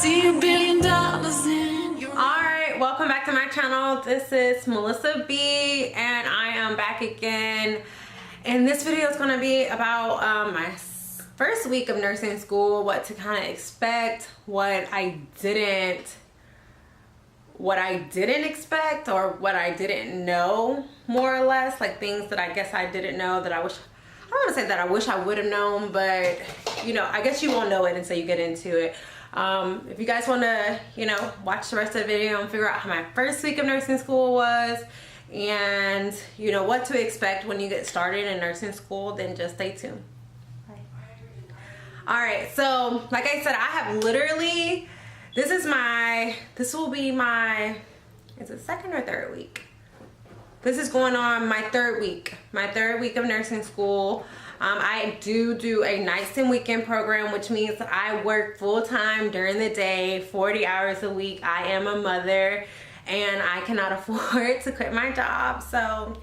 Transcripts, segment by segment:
see $1 billion in your... Alright, welcome back to my channel. This is Melissa B and I am back again. And this video is going to be about my first week of nursing school, what to kind of expect, what I didn't expect, or what I didn't know, more or less, like things that I guess I didn't know that I don't want to say that I wish I would have known, but you know, I guess you won't know it until you get into it. If you guys want to, you know, watch the rest of the video and figure out how my first week of nursing school was and, you know, what to expect when you get started in nursing school, then just stay tuned. Alright, so like I said, I have literally, this will be my, is it second or third week? This is going on my third week of nursing school. I do a nights and weekend program, which means I work full-time during the day, 40 hours a week. I am a mother and I cannot afford to quit my job, so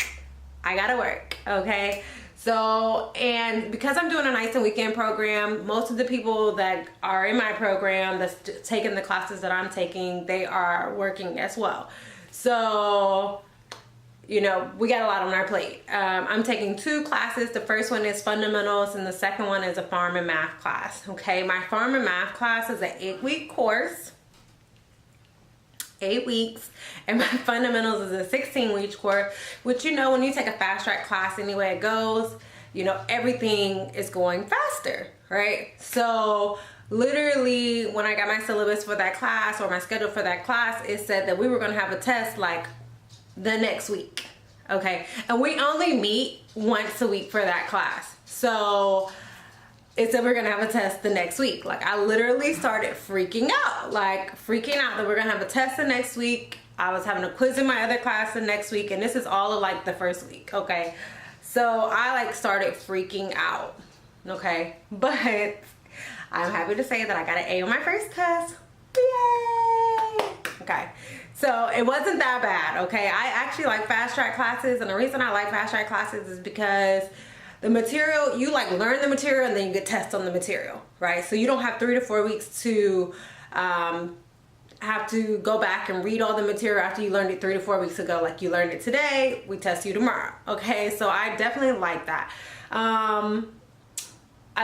I gotta work, okay? So, and because I'm doing a nights and weekend program, most of the people that are in my program that's taking the classes that I'm taking, they are working as well. So, you know, we got a lot on our plate. I'm taking 2 classes. The first one is fundamentals and the second one is a pharm and math class. Okay, my pharm and math class is an 8-week course, 8 weeks, and my fundamentals is a 16-week course, which, you know, when you take a fast track class, anyway it goes, you know, everything is going faster, right? So literally when I got my syllabus for that class, or my schedule for that class, it said that we were going to have a test like the next week, okay? And we only meet once a week for that class. So it said we're gonna have a test the next week. Like, I literally started freaking out that we're gonna have a test the next week. I was having a quiz in my other class the next week, and this is all of like the first week, okay? So I like started freaking out, okay? But I'm happy to say that I got an A on my first test. Yay! Okay. So it wasn't that bad, okay? I actually like fast track classes, and the reason I like fast track classes is because the material, you like learn the material and then you get tests on the material, right? So you don't have 3 to 4 weeks to have to go back and read all the material after you learned it 3 to 4 weeks ago. Like, you learned it today, we test you tomorrow, okay? So I definitely like that. I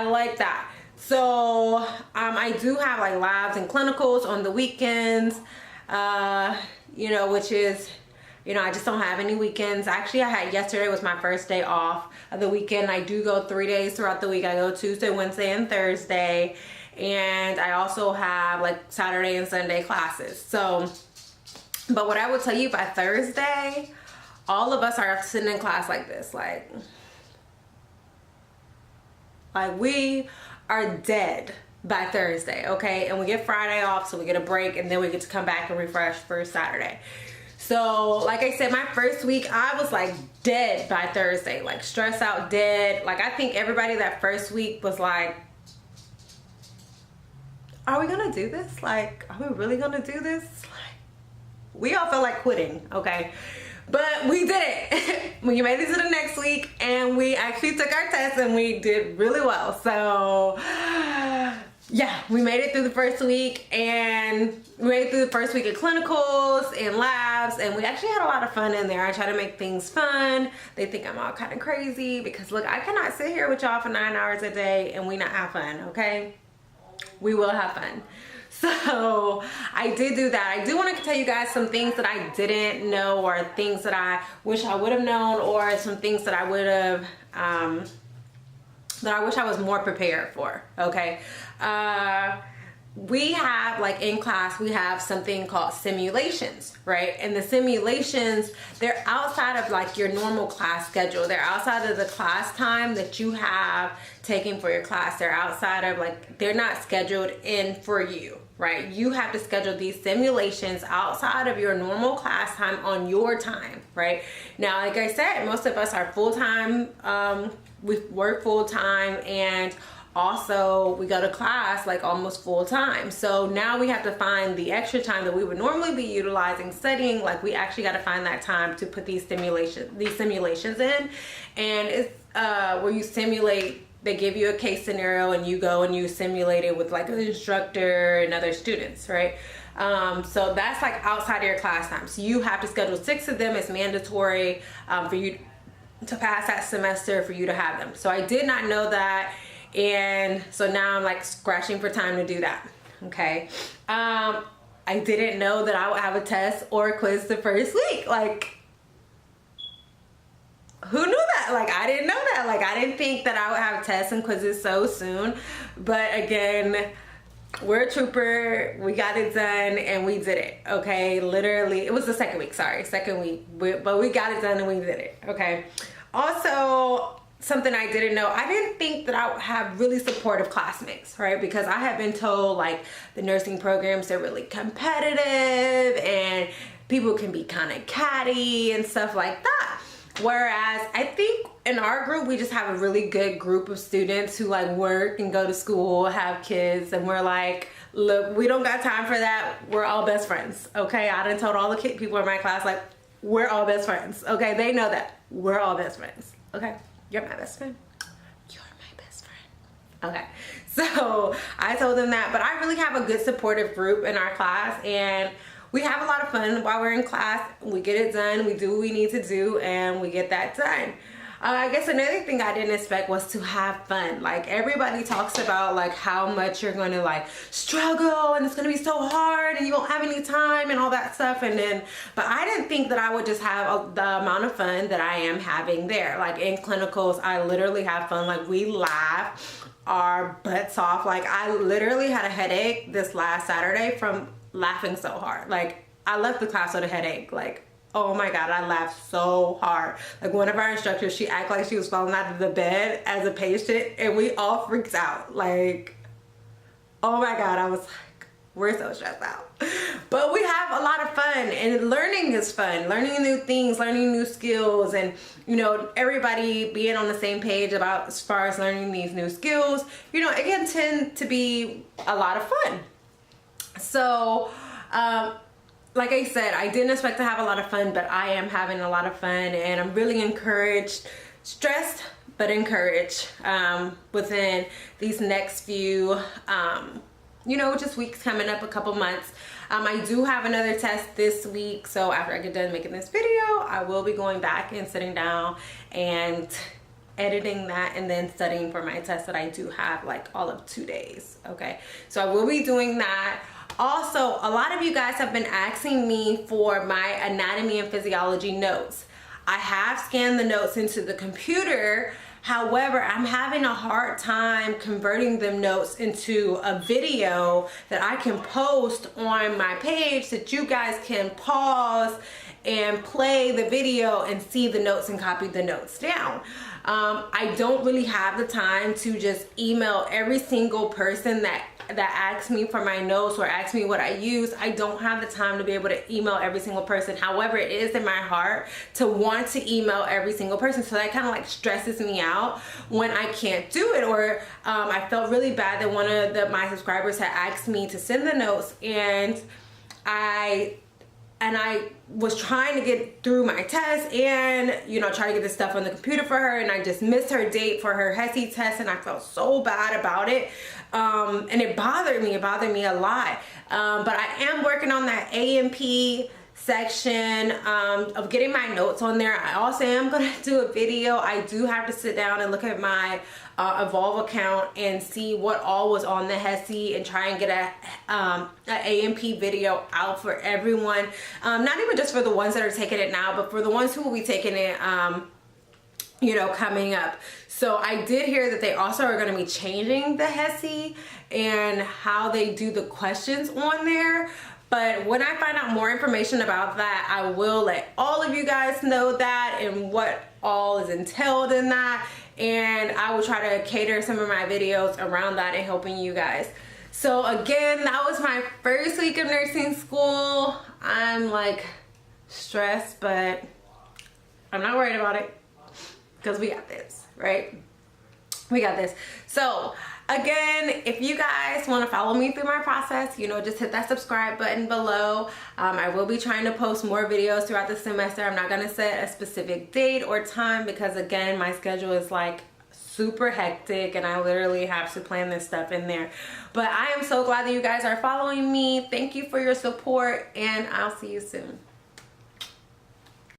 like that. So I do have like labs and clinicals on the weekends. You know, which is, you know, I just don't have any weekends. Actually, yesterday was my first day off of the weekend. I do go 3 days throughout the week. I go Tuesday, Wednesday, and Thursday. And I also have like Saturday and Sunday classes. So, but what I will tell you, by Thursday, all of us are sitting in class like this. Like we are dead by Thursday, okay? And we get Friday off, so we get a break, and then we get to come back and refresh for Saturday. So like I said, my first week I was like dead by Thursday, like stressed out, dead. Like, I think everybody that first week was like, are we gonna do this? Like, are we really gonna do this? Like, we all felt like quitting, okay? But we did it. We made it to the next week, and we actually took our test and we did really well. So yeah, we made it through the first week, and we made it through the first week of clinicals and labs, and we actually had a lot of fun in there. I try to make things fun. They think I'm all kind of crazy because, look, I cannot sit here with y'all for 9 hours a day and we not have fun, okay? We will have fun. So I did do that. I do want to tell you guys some things that I didn't know, or things that I wish I would have known, or some things that I would have, that I wish I was more prepared for, okay? We have, like, in class, we have something called simulations, right? And the simulations, they're outside of like your normal class schedule. They're outside of the class time that you have taken for your class. They're outside of, like, they're not scheduled in for you, right? You have to schedule these simulations outside of your normal class time on your time, right? Now, like I said, most of us are full-time, we work full-time, and also we go to class like almost full time. So now we have to find the extra time that we would normally be utilizing studying. Like, we actually got to find that time to put these simulations in, and it's where you simulate they give you a case scenario and you go and you simulate it with like an instructor and other students, right? So that's like outside of your class time. So you have to schedule 6 of them. It's mandatory for you to pass that semester, for you to have them. So I did not know that, and so now I'm like scratching for time to do that. Okay. I didn't know that I would have a test or a quiz the first week. Like, who knew that? Like, I didn't know that. Like, I didn't think that I would have tests and quizzes so soon. But again, we're a trooper. We got it done and we did it. Okay, literally, it was the second week. Sorry, second week. But we got it done and we did it. Okay. Also, something I didn't know, I didn't think that I would have really supportive classmates, right? Because I have been told like the nursing programs are really competitive and people can be kind of catty and stuff like that. Whereas I think in our group, we just have a really good group of students who like work and go to school, have kids, and we're like, look, we don't got time for that. We're all best friends, okay? I done told all the people in my class, like, we're all best friends, okay? They know that. We're all best friends, okay? You're my best friend. You're my best friend. Okay, so I told them that, but I really have a good supportive group in our class, and we have a lot of fun while we're in class. We get it done, we do what we need to do, and we get that done. I guess another thing I didn't expect was to have fun. Like, everybody talks about like how much you're gonna like struggle and it's gonna be so hard and you won't have any time and all that stuff. And then, but I didn't think that I would just have the amount of fun that I am having there. Like in clinicals, I literally have fun. Like, we laugh our butts off. Like, I literally had a headache this last Saturday from laughing so hard. Like, I left the class with a headache. Like, oh my God, I laughed so hard. Like, one of our instructors, she acted like she was falling out of the bed as a patient, and we all freaked out. Like, oh my God, I was like, we're so stressed out. But we have a lot of fun, and learning is fun. Learning new things, learning new skills, and you know, everybody being on the same page about as far as learning these new skills, you know, it can tend to be a lot of fun. So, like I said, I didn't expect to have a lot of fun, but I am having a lot of fun, and I'm really encouraged, stressed, but encouraged within these next few, you know, just weeks coming up, a couple months. I do have another test this week, so after I get done making this video, I will be going back and sitting down and editing that and then studying for my test that I do have like all of 2 days. Okay, so I will be doing that. Also, a lot of you guys have been asking me for my anatomy and physiology notes. I have scanned the notes into the computer. However, I'm having a hard time converting them notes into a video that I can post on my page that you guys can pause and play the video and see the notes and copy the notes down. I don't really have the time to just email every single person that asks me for my notes or asks me what I use. I don't have the time to be able to email every single person. However, it is in my heart to want to email every single person, so that kind of like stresses me out when I can't do it. Or I felt really bad that one of my subscribers had asked me to send the notes, and I was trying to get through my test and, you know, try to get this stuff on the computer for her, and I just missed her date for her HESI test, and I felt so bad about it. And it bothered me a lot. But I am working on that A&P section of getting my notes on there. I also am going to do a video. I do have to sit down and look at my Evolve account and see what all was on the HESI and try and get a A&P video out for everyone. Not even just for the ones that are taking it now, but for the ones who will be taking it you know, coming up. So I did hear that they also are going to be changing the HESI and how they do the questions on there. But when I find out more information about that, I will let all of you guys know that and what all is entailed in that. And I will try to cater some of my videos around that and helping you guys. So again, that was my first week of nursing school. I'm like stressed, but I'm not worried about it because we got this, right? We got this. So again, if you guys want to follow me through my process, you know, just hit that subscribe button below. I will be trying to post more videos throughout the semester. I'm not going to set a specific date or time because again, my schedule is like super hectic and I literally have to plan this stuff in there. But I am so glad that you guys are following me. Thank you for your support and I'll see you soon.